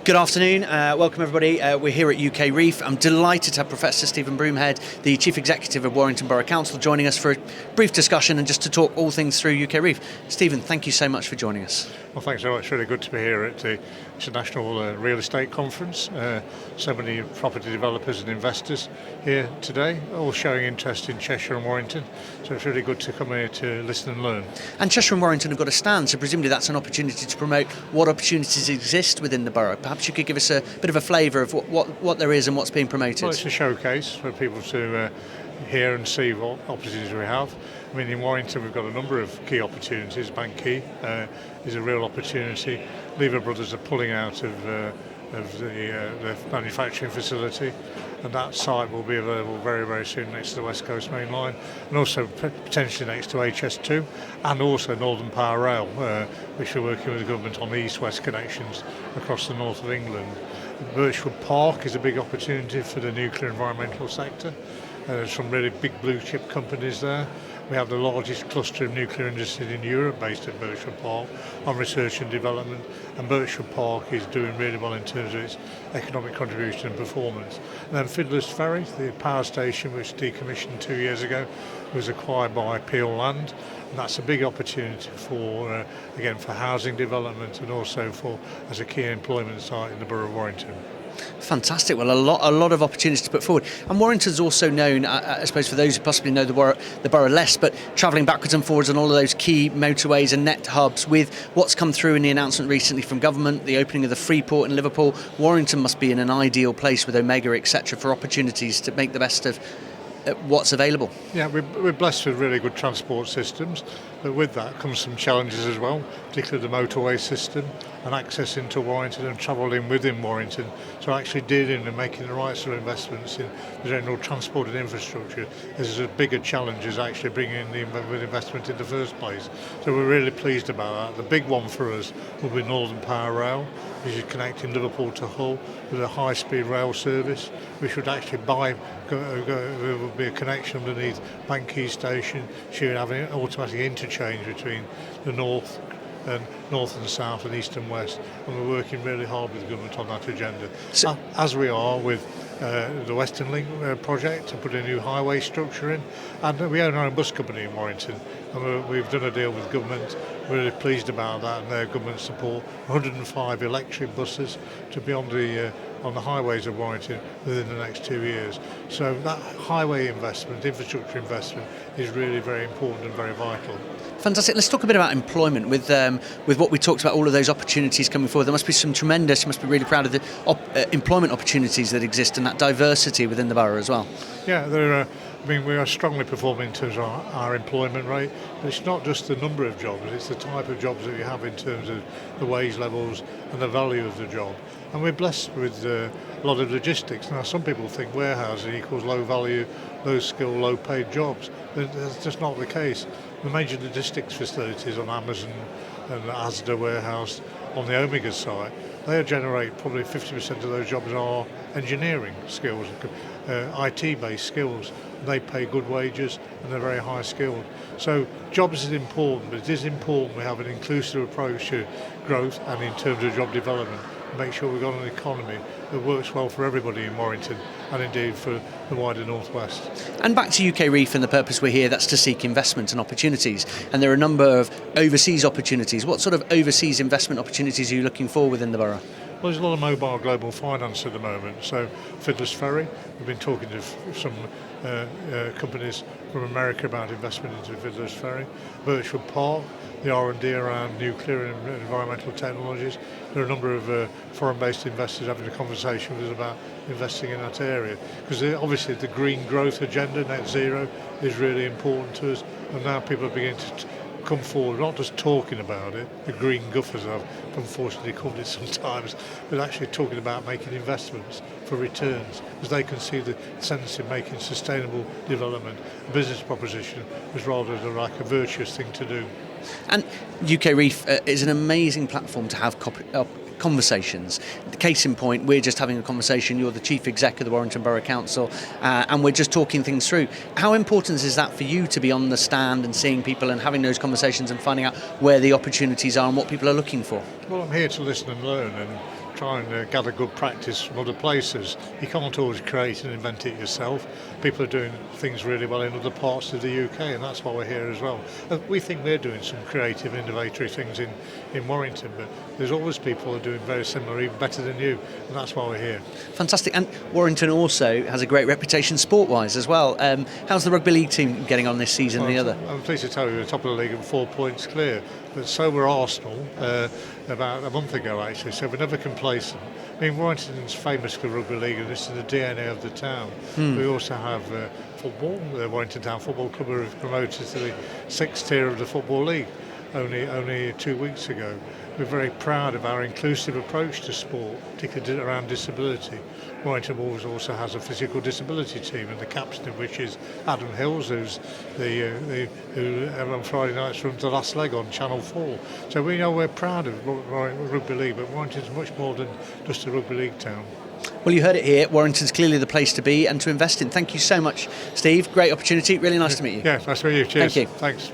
Good afternoon, welcome everybody. We're here at UK Reef. I'm delighted to have Professor Steven Broomhead, the Chief Executive of Warrington Borough Council, joining us for a brief discussion and just to talk all things through UK Reef. Steven, thank you so much for joining us. Well, thanks very much. It's really good to be here at the International Real Estate Conference. So many property developers and investors here today, all showing interest in Cheshire and Warrington. So it's really good to come here to listen and learn. And Cheshire and Warrington have got a stand, so presumably that's an opportunity to promote what opportunities exist within the borough. Perhaps you could give us a bit of a flavour of what there is and what's being promoted. Well, it's a showcase for people to hear and see what opportunities we have. I mean, in Warrington we've got a number of key opportunities. Bank Key is a real opportunity. Lever Brothers are pulling out of the manufacturing facility, and that site will be available very, very soon next to the West Coast Main Line, and also potentially next to HS2, and also Northern Power Rail, which we're working with the government on the east-west connections across the north of England. Birchwood Park is a big opportunity for the nuclear environmental sector. There's some really big blue chip companies there. We have the largest cluster of nuclear industry in Europe based at Birchwood Park on research and development, and Birchwood Park is doing really well in terms of its economic contribution and performance. And then Fiddlers Ferry, the power station which decommissioned 2 years ago, was acquired by Peel Land, and that's a big opportunity for again for housing development and also for as a key employment site in the Borough of Warrington. Fantastic. Well, a lot of opportunities to put forward. And Warrington's also known, I suppose, for those who possibly know the borough less, but travelling backwards and forwards on all of those key motorways and net hubs. With what's come through in the announcement recently from government, the opening of the Freeport in Liverpool, Warrington must be in an ideal place with Omega, etc., for opportunities to make the best of what's available. Yeah, we're blessed with really good transport systems, but with that comes some challenges as well, particularly the motorway system and access into Warrington and travelling within Warrington. So actually dealing and making the right sort of investments in the general transport and infrastructure is a bigger challenge as actually bringing in the investment in the first place. So we're really pleased about that. The big one for us will be Northern Power Rail, which is connecting Liverpool to Hull with a high-speed rail service, which would actually there will be a connection underneath Bank Key Station. She would have an automatic interchange between the north and south and east and west, and we're working really hard with the government on that agenda. So, as we are with the Western Link project to put a new highway structure in, and we own our own bus company in Warrington, and we've done a deal with government. We're really pleased about that and their government support. 105 electric buses to be on the highways of Warrington within the next 2 years. So that highway investment, infrastructure investment, is really very important and very vital. Fantastic. Let's talk a bit about employment with what we talked about, all of those opportunities coming forward. There must be some tremendous, you must be really proud of the employment opportunities that exist and that diversity within the borough as well. Yeah, we are strongly performing in terms of our employment rate, but it's not just the number of jobs, it's the type of jobs that you have in terms of the wage levels and the value of the job. And we're blessed with a lot of logistics. Now, some people think warehousing equals low value, low skill, low paid jobs, but that's just not the case. The major logistics facilities on Amazon and Asda warehouse on the Omega site, they generate probably 50% of those jobs are engineering skills, IT-based skills. They pay good wages and they're very high skilled. So jobs is important, but it is important we have an inclusive approach to growth and in terms of job development. Make sure we've got an economy that works well for everybody in Warrington and indeed for the wider northwest. And back to UK Reef and the purpose we're here, that's to seek investment and opportunities. And there are a number of overseas opportunities. What sort of overseas investment opportunities are you looking for within the borough? Well, there's a lot of mobile global finance at the moment. So Fiddlers Ferry, we've been talking to some companies from America about investment into Fiddlers Ferry. Birchwood Park, the R&D around nuclear and environmental technologies. There are a number of foreign-based investors having a conversation with us about investing in that area. Because obviously the green growth agenda, net zero, is really important to us. And now people are beginning to come forward, not just talking about it, the green guffers I've unfortunately called it sometimes, but actually talking about making investments for returns, because they can see the sense in making sustainable development a business proposition was rather than like a virtuous thing to do. And UK Reef is an amazing platform to have conversations. The case in point, we're just having a conversation. You're the Chief Exec of the Warrington Borough Council, and we're just talking things through. How important is that for you to be on the stand and seeing people and having those conversations and finding out where the opportunities are and what people are looking for? Well, I'm here to listen and learn and try and gather good practice from other places. You can't always create and invent it yourself. People are doing things really well in other parts of the UK, and that's why we're here as well. We think we're doing some creative, innovatory things in Warrington, but there's always people who are doing very similar, even better than you, and that's why we're here. Fantastic. And Warrington also has a great reputation sport-wise as well. How's the Rugby League team getting on this season and the other? I'm pleased to tell you we're top of the league and 4 points clear, but so were Arsenal about a month ago actually, so we're never complacent. I mean, Warrington's famous for Rugby League, and this is the DNA of the town. We also have football. The Warrington Town Football Club were promoted to the 6th tier of the Football League only 2 weeks ago. We're very proud of our inclusive approach to sport, particularly around disability. Warrington Wolves also has a physical disability team, and the captain of which is Adam Hills, who on Friday nights runs the last leg on Channel 4. So we know we're proud of Rugby League, but Warrington's much more than just a Rugby League town. Well, you heard it here. Warrington's clearly the place to be and to invest in. Thank you so much, Steve. Great opportunity. Really nice to meet you. Yeah, nice to meet you. Cheers. Thank you. Thanks.